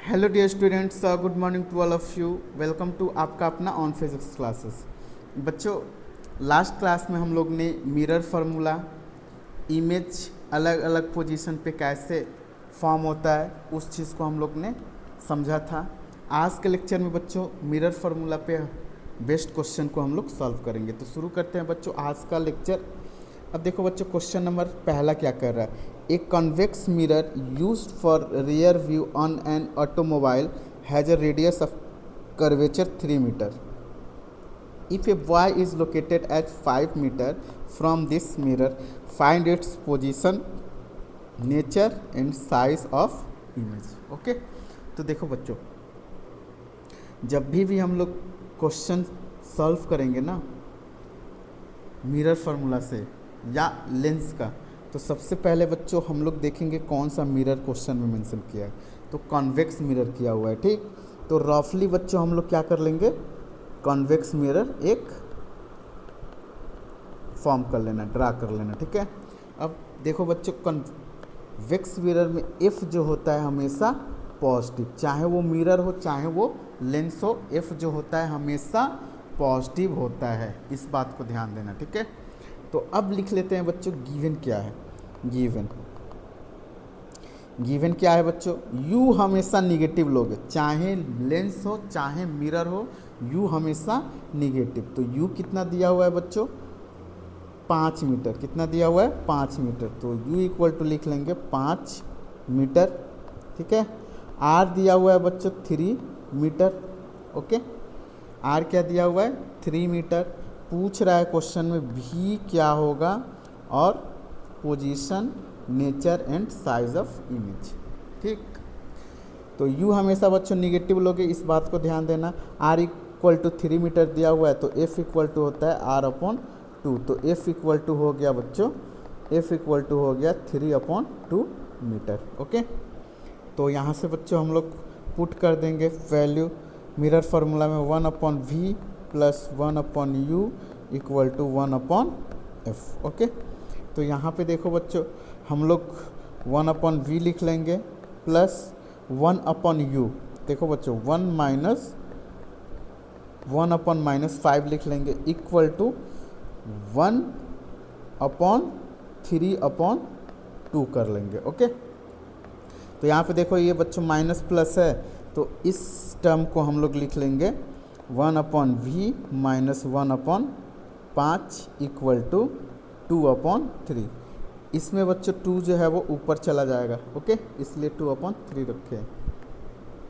Hello dear students, good morning to all of you. Welcome to आपका अपना on physics classes. बच्चों, last class में हम लोग ने मिरर फार्मूला, इमेज अलग अलग पोजीशन पे कैसे फॉर्म होता है उस चीज़ को हम लोग ने समझा था। आज के लेक्चर में बच्चों मिरर फार्मूला पे बेस्ट क्वेश्चन को हम लोग सॉल्व करेंगे। तो शुरू करते हैं बच्चों आज का लेक्चर। अब देखो बच्चों, क्वेश्चन नंबर पहला क्या कर रहा है। A convex mirror used for rear view on an automobile has a radius of curvature 3 meter. If a boy is located at 5 meter from this mirror, find its position, nature and size of image. Okay, तो देखो बच्चों, जब भी हम लोग question solve करेंगे ना mirror formula से या लेंस का, तो सबसे पहले बच्चों हम लोग देखेंगे कौन सा मिरर क्वेश्चन में मेंशन किया है। तो कॉन्वेक्स मिरर किया हुआ है, ठीक। तो रफली बच्चों हम लोग क्या कर लेंगे, कॉन्वेक्स मिरर एक फॉर्म कर लेना, ड्रा कर लेना, ठीक है। अब देखो बच्चों, कॉन्वेक्स मिरर में एफ जो होता है हमेशा पॉजिटिव, चाहे वो मिरर हो चाहे वो लेंस हो, एफ जो होता है हमेशा पॉजिटिव होता है। इस बात को ध्यान देना, ठीक है। तो अब लिख लेते हैं बच्चों गिवन क्या है। गिवन क्या है बच्चों, यू हमेशा निगेटिव लोगे, चाहे लेंस हो चाहे मिरर हो, यू हमेशा निगेटिव। तो यू कितना दिया हुआ है बच्चों, 5 मीटर। कितना दिया हुआ है, 5 मीटर। तो यू इक्वल टू लिख लेंगे 5 मीटर, ठीक है। आर दिया हुआ है बच्चों 3 मीटर, ओके। आर क्या दिया हुआ है, 3 मीटर। पूछ रहा है क्वेश्चन में भी क्या होगा और position, nature and size of image, ठीक। तो यू हमेशा बच्चों निगेटिव लोगे, इस बात को ध्यान देना। आर इक्वल टू 3 मीटर दिया हुआ है, तो एफ इक्वल टू होता है आर अपॉन 2। तो एफ इक्वल टू हो गया बच्चों, एफ इक्वल टू हो गया 3/2 मीटर, ओके। तो यहाँ से बच्चों हम लोग पुट कर देंगे वैल्यू मिरर फार्मूला में 1/v plus 1/u equal to 1/f, okay. तो यहाँ पे देखो बच्चों, हम लोग 1/v लिख लेंगे प्लस 1/u। देखो बच्चों 1/-5 लिख लेंगे इक्वल टू 1/3/2 कर लेंगे, ओके। तो यहाँ पे देखो ये बच्चों माइनस प्लस है, तो इस टर्म को हम लोग लिख लेंगे 1/v माइनस 1/5 इक्वल टू 2/3। इसमें बच्चों 2 जो है वो ऊपर चला जाएगा, ओके, इसलिए 2/3 रखें,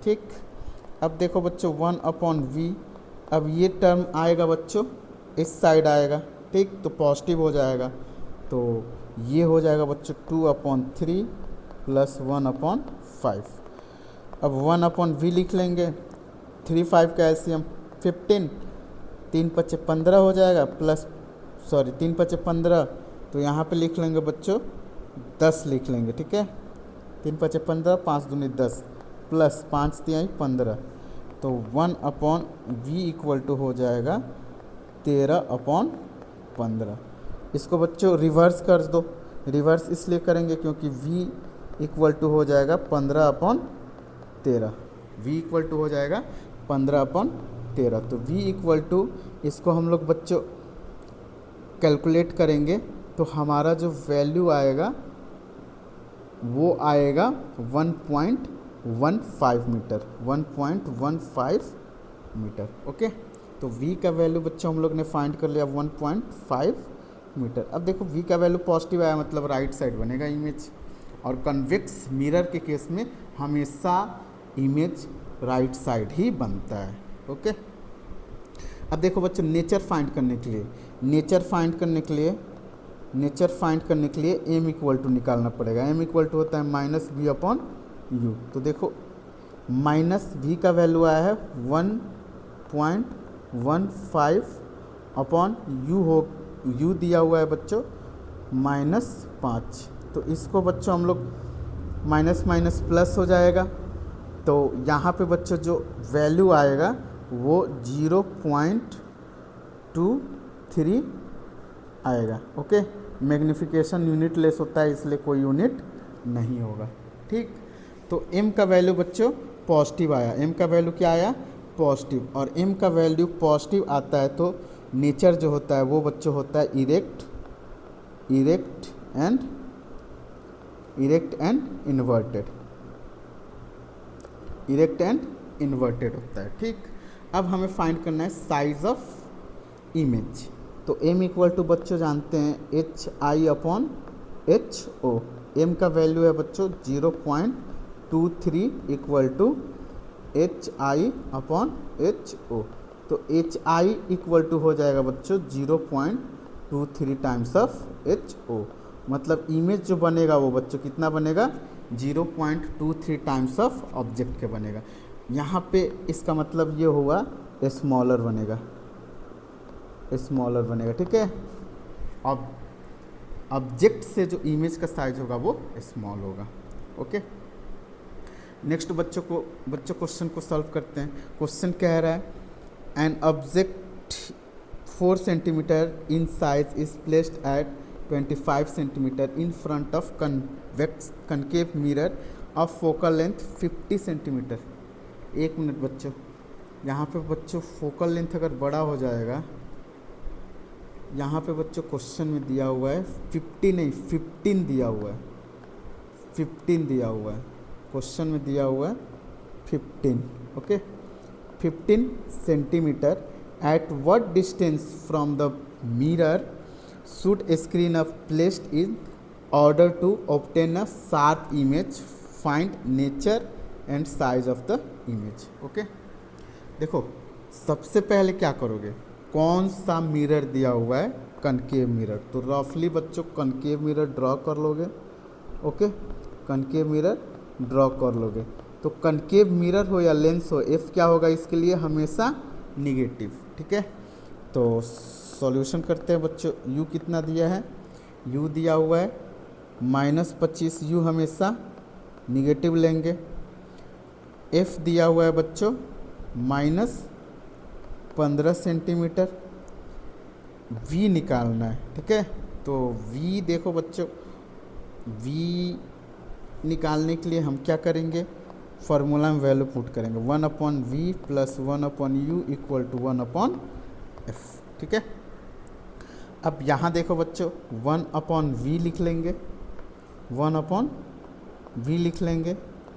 ठीक। अब देखो बच्चों 1/v, अब ये टर्म आएगा बच्चों इस साइड आएगा, ठीक, तो पॉजिटिव हो जाएगा। तो ये हो जाएगा बच्चों 2/3 प्लस 1/5। अब 1/v लिख लेंगे, 3 5 का एलसीएम 15, 3 5 15 हो जाएगा, प्लस 3 5 15। तो यहाँ पे लिख लेंगे बच्चों 10 लिख लेंगे, ठीक है। 3 5 15, 5 दूनी 10 प्लस 5 3 15। तो 1/v इक्वल टू हो जाएगा 13/15। इसको बच्चों रिवर्स कर दो। रिवर्स इसलिए करेंगे क्योंकि v इक्वल टू हो जाएगा 15/13। v इक्वल टू हो जाएगा 15/13। तो v इक्वल टू, इसको हम लोग बच्चों कैलकुलेट करेंगे तो हमारा जो वैल्यू आएगा वो आएगा 1.15 मीटर, 1.15 मीटर, ओके। तो v का वैल्यू बच्चों हम लोग ने फाइंड कर लिया 1.5 मीटर। अब देखो v का वैल्यू पॉजिटिव आया, मतलब राइट साइड बनेगा इमेज, और कन्वेक्स मिरर के केस में हमेशा इमेज राइट साइड ही बनता है, ओके। अब देखो बच्चों नेचर फाइंड करने के लिए एम इक्वल टू निकालना पड़ेगा। एम इक्वल टू होता है -v/u। तो देखो माइनस v का वैल्यू आया है 1.15/u हो, u दिया हुआ है बच्चों -5। तो इसको बच्चों हम लोग माइनस माइनस प्लस हो जाएगा। तो यहाँ पे बच्चों जो वैल्यू आएगा वो 0.23 आएगा, ओके। मैग्नीफिकेशन यूनिट लेस होता है, इसलिए कोई यूनिट नहीं होगा, ठीक। तो m का वैल्यू बच्चों पॉजिटिव आया, m का वैल्यू क्या आया, पॉजिटिव, और m का वैल्यू पॉजिटिव आता है तो नेचर जो होता है वो बच्चों होता है इरेक्ट एंड इन्वर्टेड होता है। ठीक, अब हमें फाइंड करना है साइज ऑफ इमेज। तो m इक्वल टू बच्चों जानते हैं HI/HO। m का वैल्यू है बच्चों 0.23 इक्वल टू HI/HO। तो HI इक्वल टू हो जाएगा बच्चों 0.23 टाइम्स ऑफ HO, मतलब इमेज जो बनेगा वो बच्चों कितना बनेगा, 0.23 टाइम्स ऑफ ऑब्जेक्ट के बनेगा। यहाँ पे इसका मतलब ये हुआ स्मॉलर बनेगा, ठीक है। अब ऑब्जेक्ट से जो इमेज का साइज होगा वो स्मॉल होगा। ओके, नेक्स्ट बच्चों क्वेश्चन को सॉल्व करते हैं। क्वेश्चन कह रहा है an object 4 centimetre in size is placed at 25 centimetre in front of concave mirror of focal length 50 centimetre. एक मिनट बच्चों, यहाँ पे बच्चों फोकल लेंथ अगर बड़ा हो जाएगा, यहाँ पे बच्चों क्वेश्चन में दिया हुआ है 50 नहीं 15 दिया हुआ है, 15 दिया हुआ है, क्वेश्चन में दिया हुआ है 15। Okay, 15 centimetre at what distance from the mirror should a screen of placed in order to obtain a sharp image, find nature and size of the image। Okay, देखो सबसे पहले क्या करोगे, कौन सा मिरर दिया हुआ है, कनकेव मिरर। तो रफली बच्चों कनकेव मिरर ड्रॉ कर लोगे। ओके, कनकेव मिरर ड्रॉ कर लोगे। तो कनकेव मिरर हो या लेंस हो, एफ क्या होगा इसके लिए, हमेशा निगेटिव। ठीक है, तो सॉल्यूशन करते हैं बच्चों। u कितना दिया है, u दिया हुआ है -25, u हमेशा निगेटिव लेंगे। f दिया हुआ है बच्चों -15 सेंटीमीटर। v निकालना है, ठीक है। तो v देखो बच्चों, v निकालने के लिए हम क्या करेंगे, फार्मूला में वैल्यू पुट करेंगे 1/v plus 1/u equal to 1/f। ठीक है, अब यहाँ देखो बच्चों 1/v लिख लेंगे, 1/v लिख लेंगे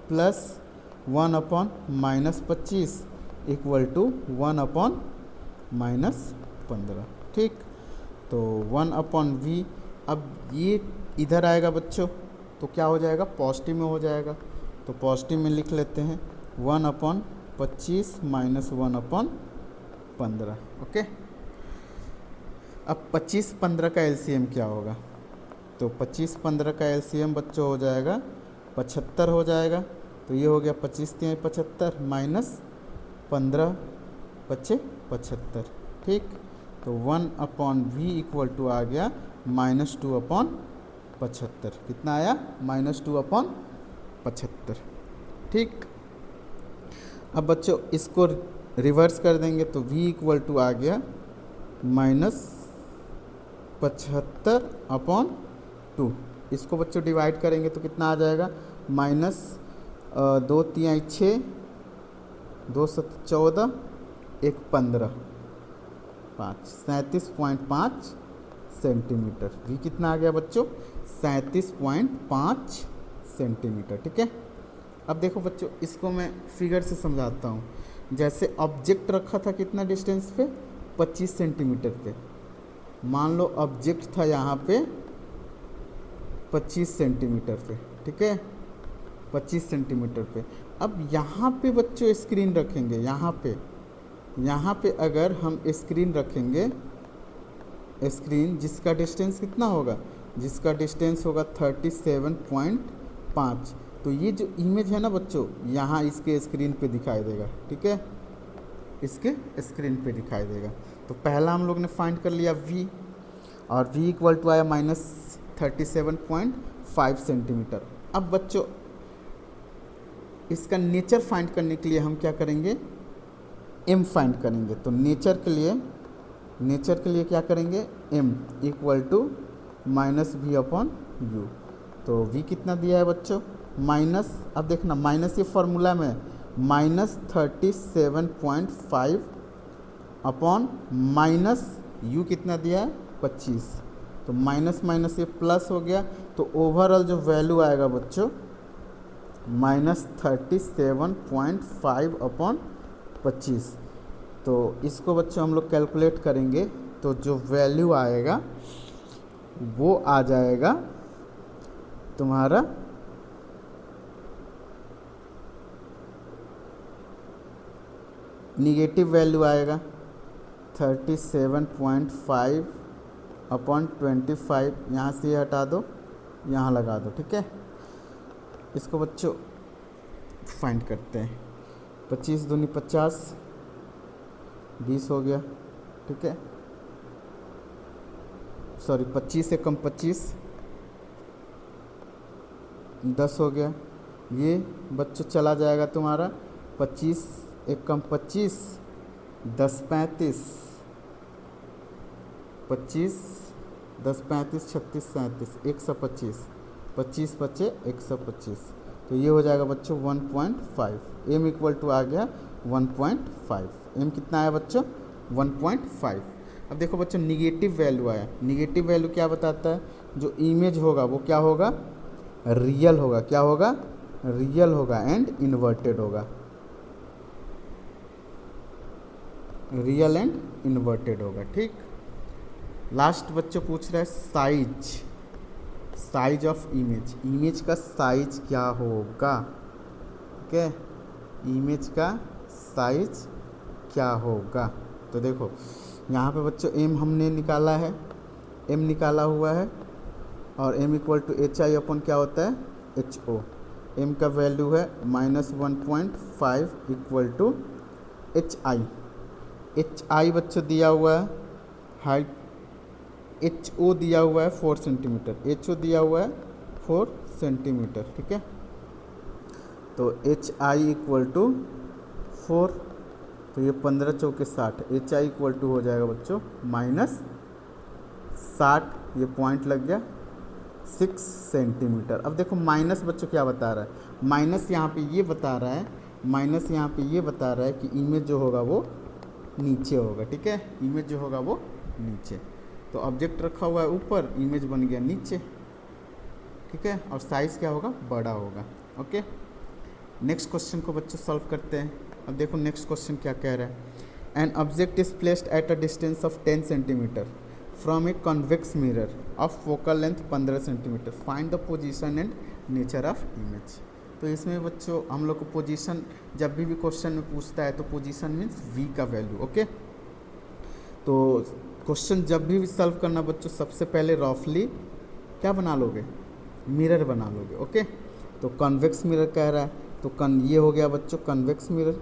प्लस 1/-25 इक्वल टू 1/-15। ठीक, तो 1/v, अब ये इधर आएगा बच्चों तो क्या हो जाएगा, पॉजिटिव में हो जाएगा। तो पॉजिटिव में लिख लेते हैं 1/25 माइनस 1/15। ओके, अब 25-15 का एलसीएम क्या होगा, तो 25-15 का एलसीएम बच्चों हो जाएगा 75 हो जाएगा। तो ये हो गया 25×3 = 75 माइनस 15 × 75। ठीक, तो 1/v इक्वल टू आ गया -2/75। कितना आया, -2/75। ठीक, अब बच्चों इसको रिवर्स कर देंगे तो v इक्वल टू आ गया -75/2। इसको बच्चों डिवाइड करेंगे तो कितना आ जाएगा, -2×3 = 6, 2×7 = 14, 1×15 = 5, 37.5 सेंटीमीटर। v कितना आ गया बच्चों, 37.5 सेंटीमीटर। ठीक है, अब देखो बच्चों इसको मैं फिगर से समझाता हूँ। जैसे ऑब्जेक्ट रखा था कितना डिस्टेंस पे, 25 सेंटीमीटर पे। मान लो ऑब्जेक्ट था यहाँ पे 25 सेंटीमीटर पे, ठीक है, 25 सेंटीमीटर पे। अब यहाँ पे बच्चों स्क्रीन रखेंगे, यहाँ पे अगर हम स्क्रीन रखेंगे, स्क्रीन जिसका डिस्टेंस कितना होगा, जिसका डिस्टेंस होगा 37.5। तो ये जो इमेज है ना बच्चों, यहाँ इसके स्क्रीन पे दिखाई देगा। ठीक है, इसके स्क्रीन पे दिखाई देगा। तो पहला हम लोग ने फाइंड कर लिया v, और v इक्वल टू आया -37.5 सेंटीमीटर। अब बच्चों इसका नेचर फाइंड करने के लिए हम क्या करेंगे, m फाइंड करेंगे। तो नेचर के लिए क्या करेंगे, m इक्वल टू -v/u। तो v कितना दिया है बच्चों, माइनस, अब देखना माइनस ये फार्मूला में -37.5 अपॉन माइनस यू कितना दिया है 25, तो माइनस माइनस ये प्लस हो गया, तो ओवरऑल जो वैल्यू आएगा बच्चों -37.5 अपॉन 25। तो इसको बच्चों हम लोग कैलकुलेट करेंगे तो जो वैल्यू आएगा वो आ जाएगा तुम्हारा निगेटिव वैल्यू आएगा 37.5 अपॉन 25, यहाँ से हटा दो, यहाँ लगा दो, ठीक है। इसको बच्चों फाइंड करते हैं। 25 दूनी 50, 20 हो गया, ठीक है। सॉरी 25 से कम 25, 10 हो गया। ये बच्चों चला जाएगा तुम्हारा 25 एक कम 25, 10 35, 25 10 35 36 37, 125, 25 बचे 125, तो ये हो जाएगा बच्चों 1.5। एम इक्वल टू आ गया 1.5। एम कितना आया बच्चों 1.5। अब देखो बच्चों निगेटिव वैल्यू आया। निगेटिव वैल्यू क्या बताता है, जो इमेज होगा वो क्या होगा, रियल होगा। क्या होगा, रियल होगा एंड इन्वर्टेड होगा। रियल एंड इन्वर्टेड होगा, ठीक। लास्ट बच्चों पूछ रहा है size, size of image. Image का साइज क्या होगा, ठीक है। इमेज का साइज क्या होगा, तो देखो यहाँ पे बच्चों एम हमने निकाला है, एम निकाला हुआ है, और M equal to H I upon क्या होता है एच ओ। एम का वैल्यू है -1.5 equal to H I. H I बच्चों दिया हुआ है हाइट, एच ओ दिया हुआ है 4 सेंटीमीटर, एच ओ दिया हुआ है 4 सेंटीमीटर, ठीक है। तो एच आई इक्वल टू 4, तो ये 15 चौके 60, एच आई इक्वल टू हो जाएगा बच्चों -60, ये पॉइंट लग गया 6 सेंटीमीटर। अब देखो माइनस बच्चों क्या बता रहा है, माइनस यहाँ पे ये बता रहा है, माइनस यहाँ पे ये बता रहा है कि इमेज जो होगा वो नीचे होगा, ठीक है। इमेज जो होगा वो नीचे, तो ऑब्जेक्ट रखा हुआ है ऊपर, इमेज बन गया नीचे, ठीक है। और साइज़ क्या होगा, बड़ा होगा, ओके। नेक्स्ट क्वेश्चन को बच्चों सॉल्व करते हैं। अब देखो नेक्स्ट क्वेश्चन क्या कह रहा है, an object is placed at a distance of 10 centimetre from a convex mirror of focal length 15 centimetre, find the position and nature of image. तो इसमें बच्चों हम लोग को पोजीशन जब भी क्वेश्चन में पूछता है तो पोजीशन मीन्स वी का वैल्यू, ओके। तो क्वेश्चन जब भी सॉल्व करना बच्चों सबसे पहले रफली क्या बना लोगे, मिरर बना लोगे, ओके। तो कॉन्वेक्स मिरर कह रहा है, तो ये हो गया बच्चों कॉन्वेक्स मिरर,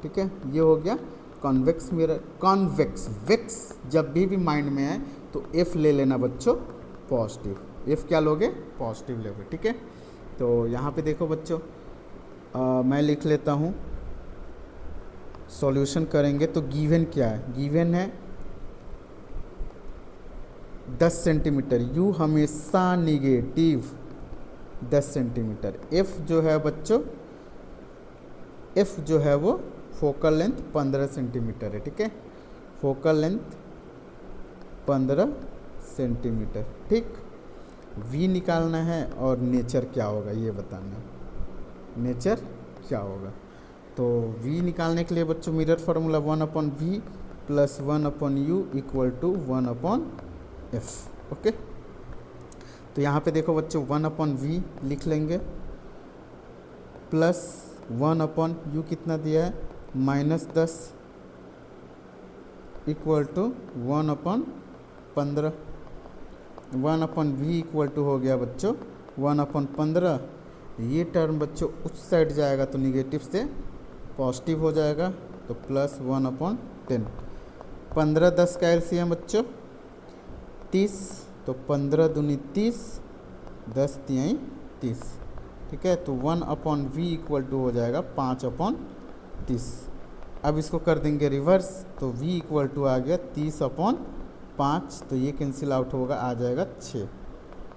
ठीक है। ये हो गया कॉन्वेक्स मिरर। कॉन्वेक्स वेक्स जब भी माइंड में आए तो एफ ले लेना बच्चों पॉजिटिव, एफ क्या लोगे पॉजिटिव लोगे, ठीक है। तो यहाँ पे देखो बच्चों मैं लिख लेता हूँ, सॉल्यूशन करेंगे तो गिवन क्या है, गिवन है 10 सेंटीमीटर, यू हमेशा निगेटिव 10 सेंटीमीटर। एफ जो है बच्चों, एफ जो है वो फोकल लेंथ 15 सेंटीमीटर है, ठीक है। फोकल लेंथ 15 सेंटीमीटर, ठीक। वी निकालना है और नेचर क्या होगा ये बताना है, नेचर क्या होगा। तो वी निकालने के लिए बच्चों mirror formula 1/v plus 1/u equal to 1/f, okay. तो यहाँ पे देखो बच्चों 1/v लिख लेंगे प्लस 1/u कितना दिया है -10 equal to 1/15। 1/v equal to हो गया बच्चों 1/15। ये टर्म बच्चों उस साइड जाएगा तो निगेटिव से पॉजिटिव हो जाएगा, तो प्लस 1/10। 15 10 का एलसीएम बच्चों 30, तो 15 दूनी 30, 10 तिहाई 30, ठीक है। तो 1/v इक्वल टू हो जाएगा 5/30। अब इसको कर देंगे रिवर्स, तो v इक्वल टू आ गया 30/5, तो ये कैंसिल आउट होगा, आ जाएगा 6।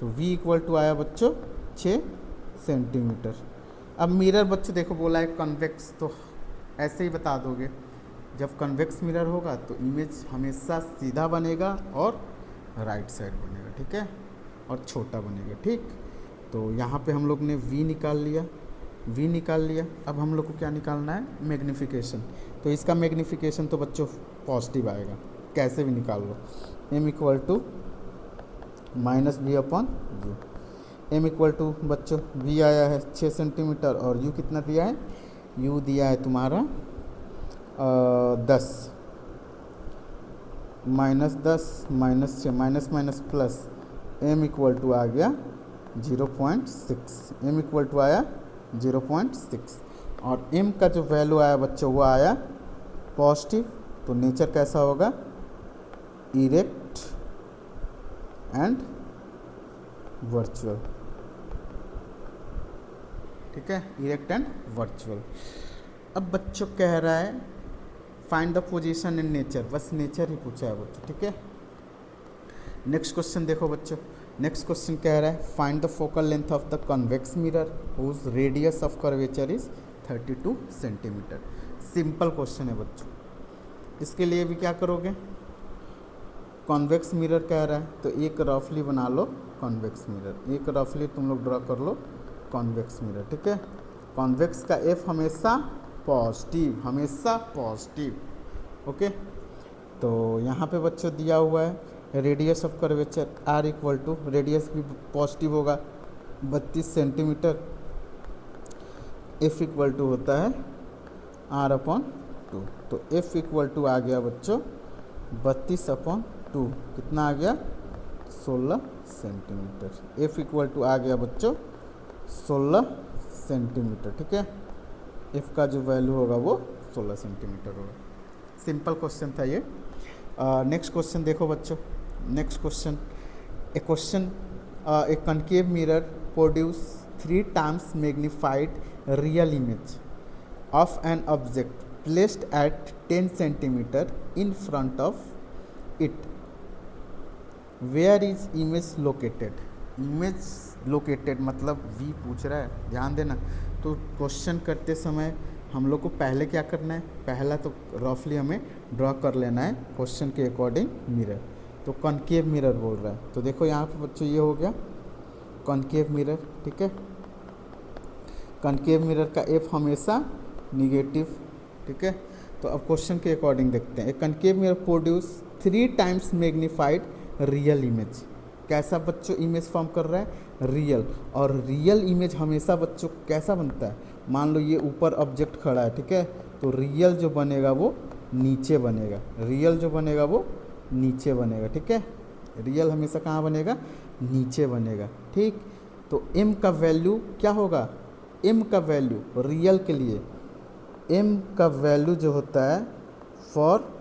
तो v इक्वल टू आया बच्चों 6 सेंटीमीटर। अब मिरर बच्चों देखो बोला है कन्वेक्स, तो ऐसे ही बता दोगे, जब कन्वेक्स मिरर होगा तो इमेज हमेशा सीधा बनेगा और राइट साइड बनेगा, ठीक है, और छोटा बनेगा, ठीक। तो यहाँ पे हम लोग ने v निकाल लिया, v निकाल लिया। अब हम लोग को क्या निकालना है, मैग्नीफिकेशन। तो इसका मैग्नीफिकेशन तो बच्चों पॉजिटिव आएगा, कैसे भी निकाल लो। m equal to minus B upon U. m equal to बच्चों v आया है 6 सेंटीमीटर और u कितना दिया है, u दिया है तुम्हारा 10, -10 -6 minus minus plus, m equal to आ गया 0.6, m इक्वल टू आया 0.6 और m का जो वैल्यू आया बच्चों वो आया पॉजिटिव। तो नेचर कैसा होगा, इरेक्ट एंड वर्चुअल, ठीक है, इरेक्ट एंड वर्चुअल। अब बच्चों कह रहा है find the position in nature, बस नेचर ही पूछा है बच्चों, ठीक है। नेक्स्ट क्वेश्चन देखो बच्चों, नेक्स्ट क्वेश्चन कह रहा है find the focal length of the convex mirror whose radius of curvature is 32 centimetre. Simple question है बच्चों, इसके लिए भी क्या करोगे, कॉन्वेक्स मिरर कह रहा है तो एक रफली बना लो कॉन्वेक्स मिरर, एक रफली तुम लोग ड्रॉ कर लो कॉन्वेक्स मिरर, ठीक है। कॉन्वेक्स का एफ हमेशा पॉजिटिव, हमेशा पॉजिटिव, ओके। तो यहाँ पे बच्चों दिया हुआ है radius of curvature R equal to, radius भी पॉजिटिव होगा 32 सेंटीमीटर, एफ इक्वल टू होता है आर अपॉन 2। तो एफ इक्वल टू आ गया बच्चों 32 अपॉन 2, कितना आ गया 16 सेंटीमीटर। एफ इक्वल टू आ गया बच्चों 16 सेंटीमीटर, ठीक है। एफ का जो वैल्यू होगा वो 16 सेंटीमीटर होगा। सिंपल क्वेश्चन था ये। नेक्स्ट क्वेश्चन देखो बच्चों, next question, A concave mirror produce 3 times magnified real image of an object placed at 10 centimeter in front of it. Where is image located? Image located मतलब V पूछ रहा है, ध्यान देना। तो क्वेश्चन करते समय हम लोग को पहले क्या करना है, पहला तो रफली हमें ड्रॉ कर लेना है क्वेश्चन के अकॉर्डिंग मिरर। तो कॉनकेव मिरर बोल रहा है, तो देखो यहाँ पे बच्चों ये हो गया कॉनकेव मिरर, ठीक है। कॉनकेव मिरर का एफ हमेशा निगेटिव, ठीक है। तो अब क्वेश्चन के अकॉर्डिंग देखते हैं, a concave mirror produce 3 times magnified real image. कैसा बच्चों इमेज फॉर्म कर रहा है, रियल। और रियल इमेज हमेशा बच्चों कैसा बनता है, मान लो ये ऊपर ऑब्जेक्ट खड़ा है, ठीक है, तो रियल जो बनेगा वो नीचे बनेगा, रियल जो बनेगा वो नीचे बनेगा, ठीक है। रियल हमेशा कहाँ बनेगा, नीचे बनेगा, ठीक। तो m का वैल्यू क्या होगा, m का वैल्यू रियल के लिए, m का वैल्यू जो होता है for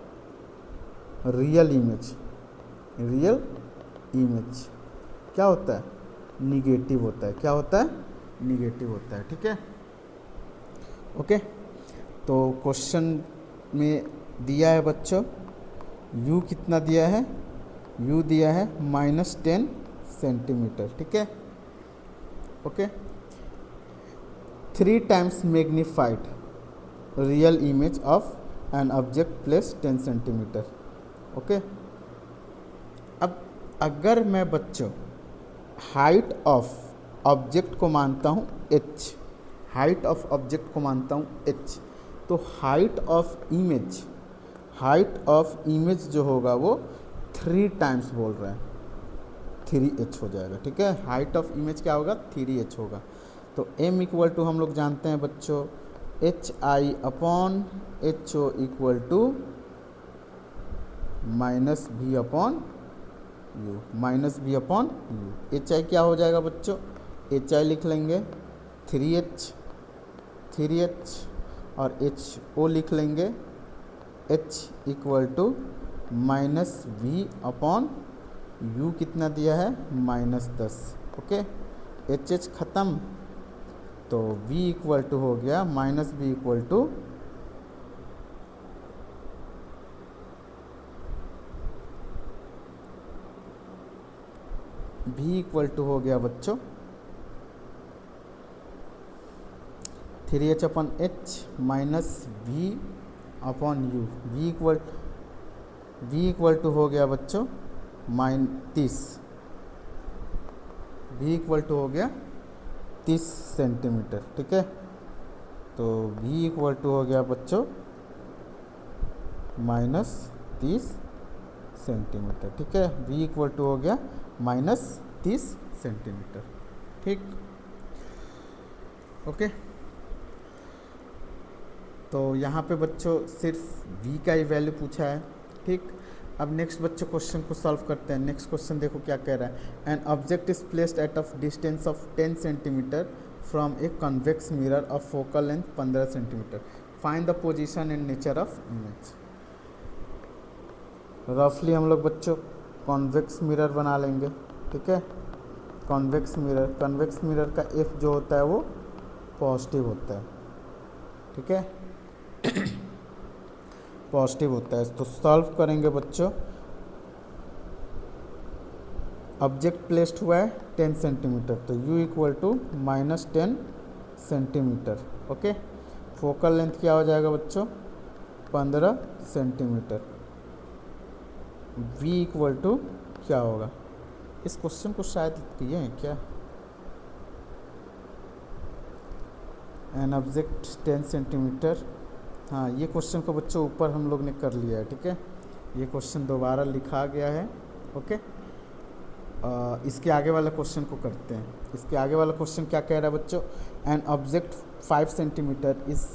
real image, real image क्या होता है, निगेटिव होता है। क्या होता है, निगेटिव होता है, ठीक है, ओके। तो क्वेश्चन में दिया है बच्चों u कितना दिया है, u दिया है -10 सेंटीमीटर, ठीक है, okay. 3 times magnified real image of an object place 10 centimetre, okay. अब अगर मैं बच्चों हाइट ऑफ ऑब्जेक्ट को मानता हूँ h, हाइट ऑफ ऑब्जेक्ट को मानता हूँ h, तो height of image, height of image जो होगा वो 3 times बोल रहा है, 3h हो जाएगा, ठीक है। हाइट ऑफ इमेज क्या होगा, 3h होगा। तो m इक्वल टू हम लोग जानते हैं बच्चों HI upon HO equal to -B upon U, -B upon U। HI क्या हो जाएगा बच्चों, HI लिख लेंगे 3H और HO लिख लेंगे H equal to -V upon U, कितना दिया है -10, ओके। HH ख़त्म, तो V इक्वल टू हो गया -B equal to V equal to हो गया बच्चों 3h upon h minus V upon U, v equal to हो गया बच्चों -30, v इक्वल टू हो गया 30 सेंटीमीटर, ठीक है। तो v इक्वल टू हो गया बच्चों -30 सेंटीमीटर, ठीक है। v इक्वल टू हो गया -30 सेंटीमीटर, ठीक। ओके, तो यहाँ पे बच्चों सिर्फ v का ही वैल्यू पूछा है, ठीक। अब नेक्स्ट बच्चों क्वेश्चन को सॉल्व करते हैं। नेक्स्ट क्वेश्चन देखो क्या कह रहा है। An object is placed at a distance of 10 centimetre from a convex mirror of focal length 15 centimetre, find the position and nature of image. रफली हम लोग बच्चों कॉन्वेक्स मिरर बना लेंगे, ठीक है। कॉन्वेक्स मिरर का एफ जो होता है वो पॉजिटिव होता है, ठीक है, पॉजिटिव होता है। तो सॉल्व करेंगे बच्चों। ऑब्जेक्ट प्लेस्ड हुआ है 10 सेंटीमीटर, तो u equal to -10 centimetre, okay. Focal length क्या हो जाएगा बच्चों 15 सेंटीमीटर। v इक्वल टू क्या होगा, इस क्वेश्चन को शायद किए हैं क्या। एन ऑब्जेक्ट 10 सेंटीमीटर, हाँ ये क्वेश्चन को बच्चों ऊपर हम लोग ने कर लिया है, ठीक है। ये क्वेश्चन दोबारा लिखा गया है, ओके। इसके आगे वाला क्वेश्चन को करते हैं। इसके आगे वाला क्वेश्चन क्या कह रहा है बच्चों। An object 5 centimetre is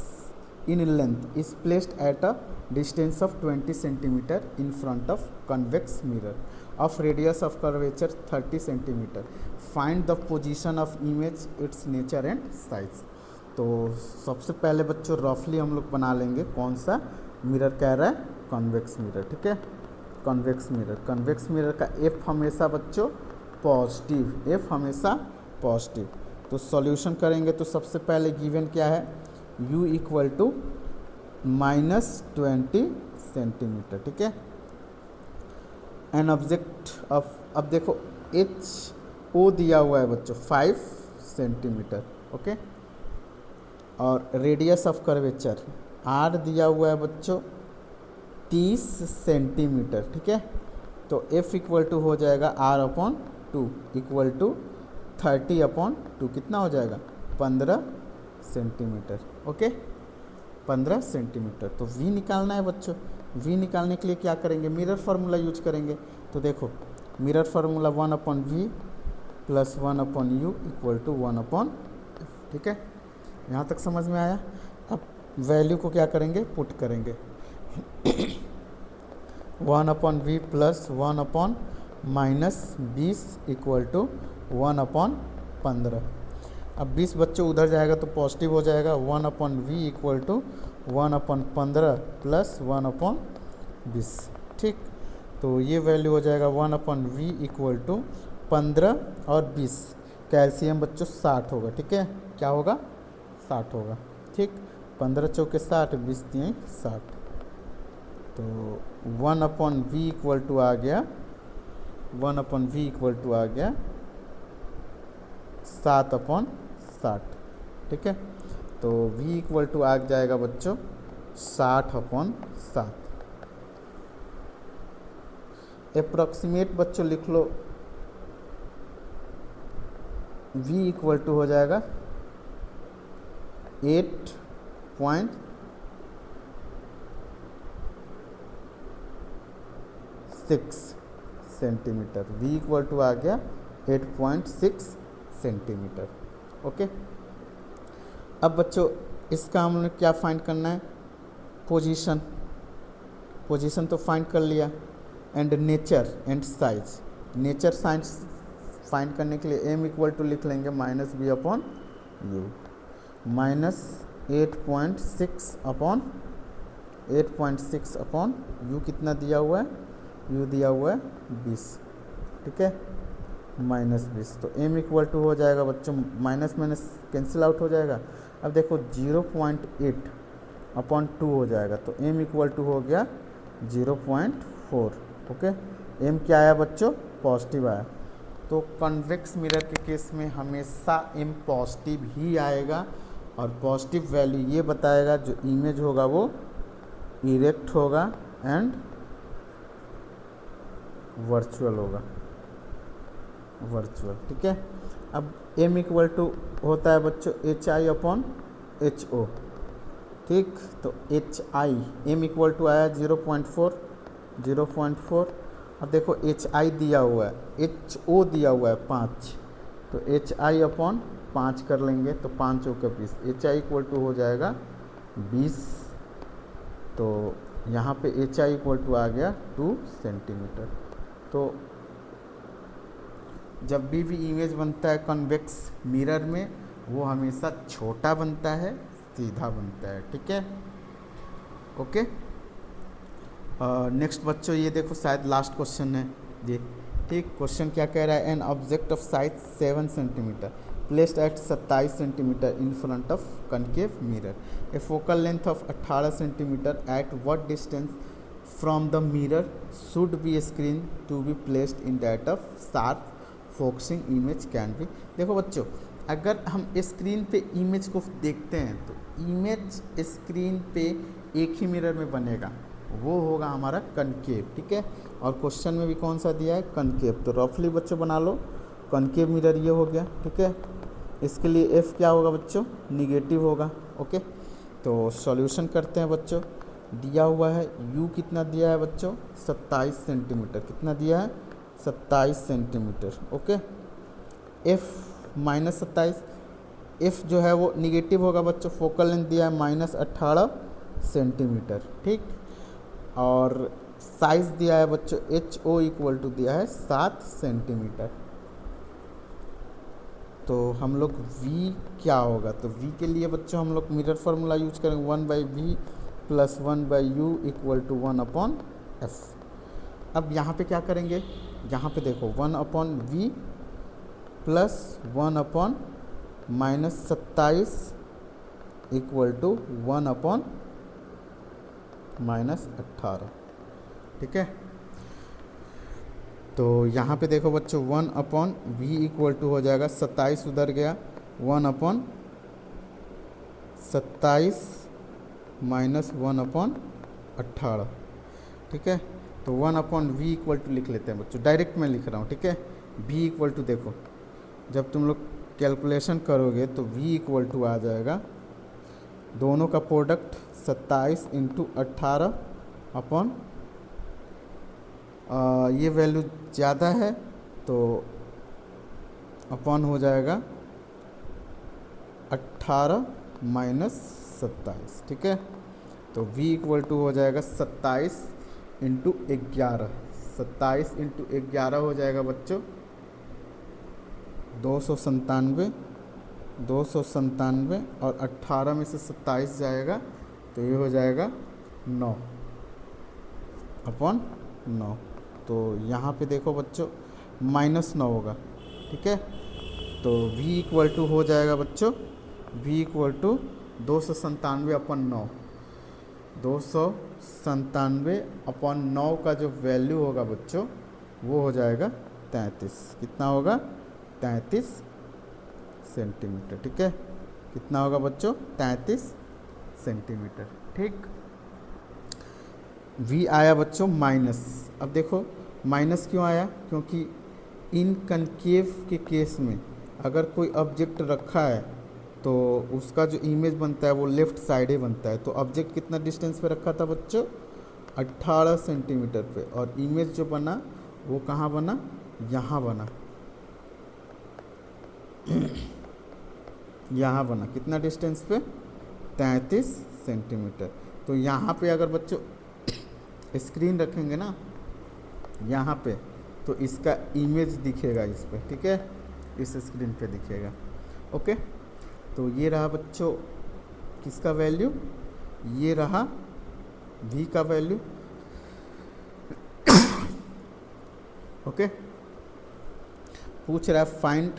in length is placed at a distance of 20 centimetre in front of convex mirror of radius of curvature 30 centimetre, find the position of image, it's nature and size. तो सबसे पहले बच्चों रफली हम लोग बना लेंगे कौन सा मिरर कह रहा है, कॉन्वेक्स मिरर, ठीक है। कॉन्वेक्स मिरर का एफ हमेशा बच्चों पॉजिटिव, एफ हमेशा पॉजिटिव। तो सॉल्यूशन करेंगे तो सबसे पहले गिवन क्या है, u इक्वल टू -20 सेंटीमीटर, ठीक है। एन ऑब्जेक्ट ऑफ, अब देखो एच ओ दिया हुआ है बच्चों 5 सेंटीमीटर, ओके। और रेडियस ऑफ कर्वेचर आर दिया हुआ है बच्चों 30 सेंटीमीटर, ठीक है। तो एफ इक्वल टू हो जाएगा r/2 इक्वल टू 30/2, कितना हो जाएगा 15 सेंटीमीटर, ओके 15 सेंटीमीटर। तो v निकालना है बच्चों। v निकालने के लिए क्या करेंगे, मिरर फार्मूला यूज करेंगे। तो देखो mirror formula 1/v plus 1/u equal to 1/f, ठीक है। यहाँ तक समझ में आया। अब वैल्यू को क्या करेंगे, पुट करेंगे 1/v प्लस 1/-20 इक्वल टू 1/15। अब 20 बच्चों उधर जाएगा तो पॉजिटिव हो जाएगा, 1/v इक्वल टू 1/15 प्लस 1/20, ठीक। तो ये वैल्यू हो जाएगा 1/v इक्वल टू 15 और 20, कैल्शियम बच्चों 60 होगा, ठीक है। क्या होगा 60 होगा, ठीक। 15 चौके 60, 20 दिए 60। तो 1/v इक्वल टू आ गया 7/60, ठीक है। तो v इक्वल टू आ जाएगा बच्चों 60/7। अप्रॉक्सीमेट बच्चों लिख लो, v इक्वल टू हो जाएगा 8.6 सेंटीमीटर। v इक्वल टू आ गया 8.6 सेंटीमीटर, ओके। अब बच्चों इसका हमने क्या फाइंड करना है, पोजीशन तो फाइंड कर लिया, and nature and size. Nature size find करने के लिए m इक्वल टू लिख लेंगे -b/u, -8.6/8.6/u कितना दिया हुआ है, u दिया हुआ है 20, ठीक है, -20। तो m इक्वल टू हो जाएगा बच्चों, माइनस कैंसिल आउट हो जाएगा। अब देखो 0.8/2 हो जाएगा, तो m इक्वल टू हो गया 0.4, ओके। m क्या आया बच्चों, पॉजिटिव आया। तो कन्वेक्स मिरर के केस में हमेशा m पॉजिटिव ही आएगा, और पॉजिटिव वैल्यू ये बताएगा जो इमेज होगा वो इरेक्ट होगा एंड वर्चुअल होगा, वर्चुअल। ठीक है। अब m इक्वल टू होता है बच्चों HI/HO। ठीक, तो HI m इक्वल टू आया 0.4। अब देखो HI दिया हुआ है, HO दिया हुआ है 5, तो HI/5 कर लेंगे तो 5 का 20, HI इक्वल टू हो जाएगा 20। तो यहाँ पे HI इक्वल टू आ गया 2 सेंटीमीटर। तो जब भी इमेज बनता है कॉन्वेक्स मिरर में, वो हमेशा छोटा बनता है, सीधा बनता है। ठीक है, ओके। नेक्स्ट बच्चों ये देखो, शायद लास्ट क्वेश्चन है ये। ठीक, क्वेश्चन क्या कह रहा है, an object of size 7 centimetre placed at 27 centimetre in front of concave mirror, a focal length of 18 centimetre, at what distance from the mirror should be screen to be placed in that of sharp focusing image can be. देखो बच्चों, अगर हम screen पे image को देखते हैं तो image screen पे एक ही मिरर में बनेगा, वो होगा हमारा कनकेव। ठीक है, और क्वेश्चन में भी कौन सा दिया है, कनकेव। तो रफली बच्चों बना लो, कनकेव मिरर ये हो गया। ठीक है, इसके लिए एफ क्या होगा बच्चों, निगेटिव होगा। ओके, तो सॉल्यूशन करते हैं बच्चों। दिया हुआ है यू कितना दिया है बच्चों, 27 सेंटीमीटर। कितना दिया है, 27 सेंटीमीटर। ओके, एफ -27, एफ जो है वो निगेटिव होगा बच्चों। फोकल लेंथ दिया है -18 सेंटीमीटर। ठीक, और साइज दिया है बच्चों HO इक्वल टू दिया है 7 सेंटीमीटर। तो हम लोग V क्या होगा, तो V के लिए बच्चों हम लोग मिरर फार्मूला यूज करेंगे, 1/V + 1/U equal to 1/F। अब यहाँ पे क्या करेंगे, यहाँ पे देखो 1/V + 1/-27 इक्वल टू 1/-18। ठीक है, तो यहाँ पे देखो बच्चों 1/V इक्वल टू हो जाएगा 27, उधर गया 1/27 - 1/18। ठीक है, तो 1/V इक्वल टू लिख लेते हैं बच्चों, डायरेक्ट मैं लिख रहा हूँ। ठीक है, V इक्वल टू देखो, जब तुम लोग कैलकुलेशन करोगे तो V इक्वल टू आ जाएगा, दोनों का प्रोडक्ट 27 × 18 अपॉन ये वैल्यू ज़्यादा है तो अपॉन हो जाएगा 18 - 27। ठीक है, तो V इक्वल टू हो जाएगा 27 × 11। 27 × 11 हो जाएगा बच्चों 297, 297, और 18 में से 27 जाएगा तो ये हो जाएगा 9/9। तो यहाँ पे देखो बच्चों -9 होगा। ठीक है, तो V इक्वल टू हो जाएगा बच्चों, V इक्वल टू 297/9। 297/9 का जो वैल्यू होगा बच्चों वो हो जाएगा 33। कितना होगा, 33 सेंटीमीटर। ठीक है, कितना होगा बच्चों, 33 सेंटीमीटर। ठीक, V आया बच्चों माइनस। अब देखो माइनस क्यों आया, क्योंकि इन कनकेव के केस में अगर कोई ऑब्जेक्ट रखा है तो उसका जो इमेज बनता है वो लेफ़्ट साइड ही बनता है। तो ऑब्जेक्ट कितना डिस्टेंस पे रखा था बच्चों, 18 सेंटीमीटर पे, और इमेज जो बना वो कहाँ बना, यहाँ बना, यहाँ बना। कितना डिस्टेंस पे, 33 सेंटीमीटर। तो यहाँ पे अगर बच्चों स्क्रीन रखेंगे ना यहाँ पे, तो इसका इमेज दिखेगा इस पे। ठीक है, इस स्क्रीन पे दिखेगा। ओके, तो ये रहा बच्चों किसका वैल्यू, ये रहा V का वैल्यू। ओके, पूछ रहा है find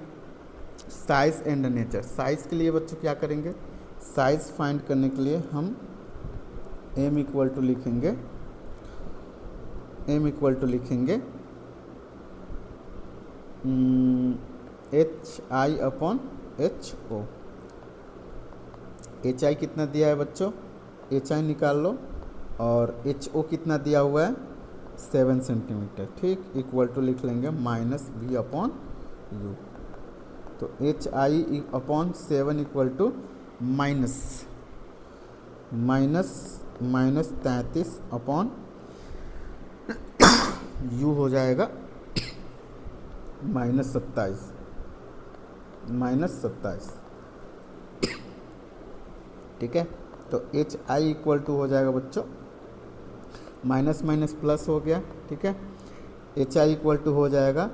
size and nature. Size के लिए बच्चों क्या करेंगे, साइज फाइंड करने के लिए हम m इक्वल टू लिखेंगे, m इक्वल टू लिखेंगे HI/HO। एच आई कितना दिया है बच्चों, एच आई निकाल लो, और एच ओ कितना दिया हुआ है 7 सेंटीमीटर, ठीक, इक्वल टू लिख लेंगे माइनस वी अपॉन यू। तो H I upon 7 equal to minus 33 upon U हो जाएगा -27, ठीक है। तो एच आई इक्वल टू हो जाएगा बच्चों माइनस माइनस प्लस हो गया, ठीक है। एच आई इक्वल टू हो जाएगा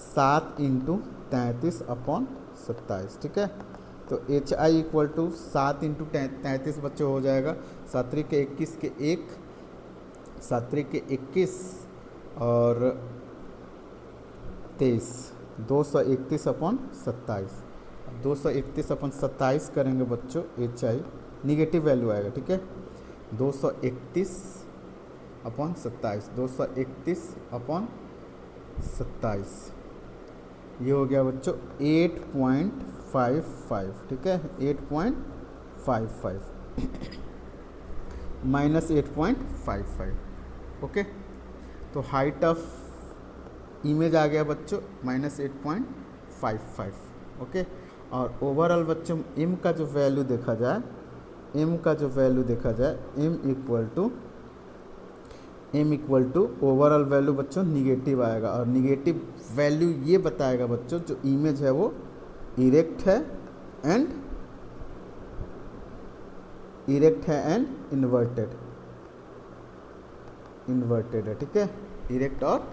7 × 33 अपॉन 27, ठीक है। तो एच आई इक्वल टू 7 × 33 बच्चों हो जाएगा 7 के 21 के 1, 7 के 21 और 23, 231 अपॉन 27, 231 अपॉन 27 करेंगे बच्चों, एच आई निगेटिव वैल्यू आएगा, ठीक है। 231 अपॉन 27, 231 अपॉन 27, ये हो गया बच्चों 8.55, ठीक है, 8.55 माइनस 8.55, ओके। तो हाइट ऑफ इमेज आ गया बच्चों -8.55, ओके। और ओवरऑल बच्चों m का जो वैल्यू देखा जाए, m equal to overall value बच्चों निगेटिव आएगा, और निगेटिव वैल्यू ये बताएगा बच्चों जो इमेज है वो इरेक्ट है एंड इन्वर्टेड है, ठीक है, इरेक्ट और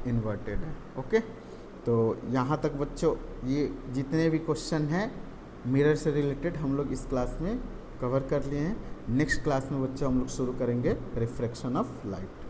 इन्वर्टेड है, ओके। तो यहाँ तक बच्चों ये जितने भी क्वेश्चन हैं मिरर से रिलेटेड हम लोग इस क्लास में कवर कर लिए हैं। नेक्स्ट क्लास में बच्चों हम लोग शुरू करेंगे रिफ्रैक्शन ऑफ लाइट।